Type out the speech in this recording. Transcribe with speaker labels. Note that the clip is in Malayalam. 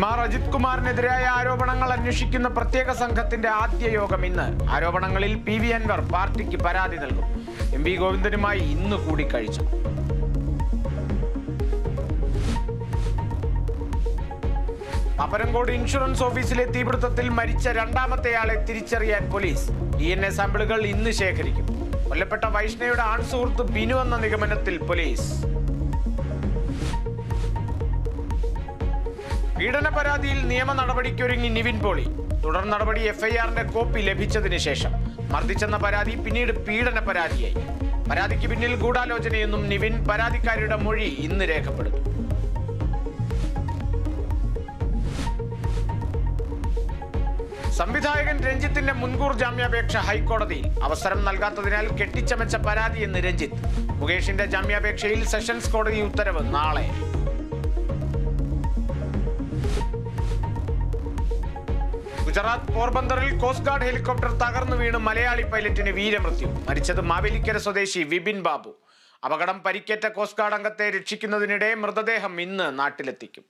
Speaker 1: എം.ആർ. അജിത് കുമാറിനെതിരായ ആരോപണങ്ങൾ അന്വേഷിക്കുന്ന പ്രത്യേക സംഘത്തിന്റെ ആദ്യ യോഗം ഇന്ന്. ആരോപണങ്ങളിൽ പി.വി. അൻവർ പാർട്ടിക്ക് പരാതി നൽകും. എം.വി. ഗോവിന്ദനുമായി ഇന്ന് കൂടിക്കാഴ്ച. പാപ്പരംകോട് ഇൻഷുറൻസ് ഓഫീസിലെ തീപിടുത്തത്തിൽ മരിച്ച രണ്ടാമത്തെയാളെ തിരിച്ചറിയാൻ പോലീസ്. DNA സാമ്പിളുകൾ ഇന്ന് ശേഖരിക്കും. കൊല്ലപ്പെട്ട വൈഷ്ണയുടെ ആൺസുഹൃത്ത് ബിനു എന്ന നിഗമനത്തിൽ പോലീസ്. പീഡന പരാതിയിൽ നിയമ നടപടിക്കൊരുങ്ങി നിവിൻ പോളി. തുടർ നടപടി FIR-ന്റെ കോപ്പി ലഭിച്ചതിന് ശേഷം. മർദ്ദിച്ചെന്ന പരാതി പിന്നീട് പീഡന പരാതിയായി. പരാതിക്ക് പിന്നിൽ ഗൂഢാലോചനയെന്നും നിവിൻ പരാതിക്കാരിയുടെ മൊഴി ഇന്ന് രേഖപ്പെടുത്തും. സംവിധായകൻ രഞ്ജിത്തിന്റെ മുൻകൂർ ജാമ്യാപേക്ഷ ഹൈക്കോടതിയിൽ. അവസരം നൽകാത്തതിനാൽ കെട്ടിച്ചമച്ച പരാതിയെന്ന് രഞ്ജിത്ത്. മുകേഷിന്റെ ജാമ്യാപേക്ഷയിൽ സെഷൻസ് കോടതി ഉത്തരവ് നാളെ. ഗുജറാത്ത് പോർബന്തറിൽ കോസ്റ്റ് ഗാർഡ് ഹെലികോപ്റ്റർ തകർന്നു വീണ് മലയാളി പൈലറ്റിന് വീരമൃത്യു. മരിച്ചത് മാവേലിക്കര സ്വദേശി വിപിൻ ബാബു. അപകടം പരിക്കേറ്റ കോസ്റ്റ് ഗാർഡ് അംഗത്തെ രക്ഷിക്കുന്നതിനിടെ മൃതദേഹം ഇന്ന് നാട്ടിലെത്തിക്കും.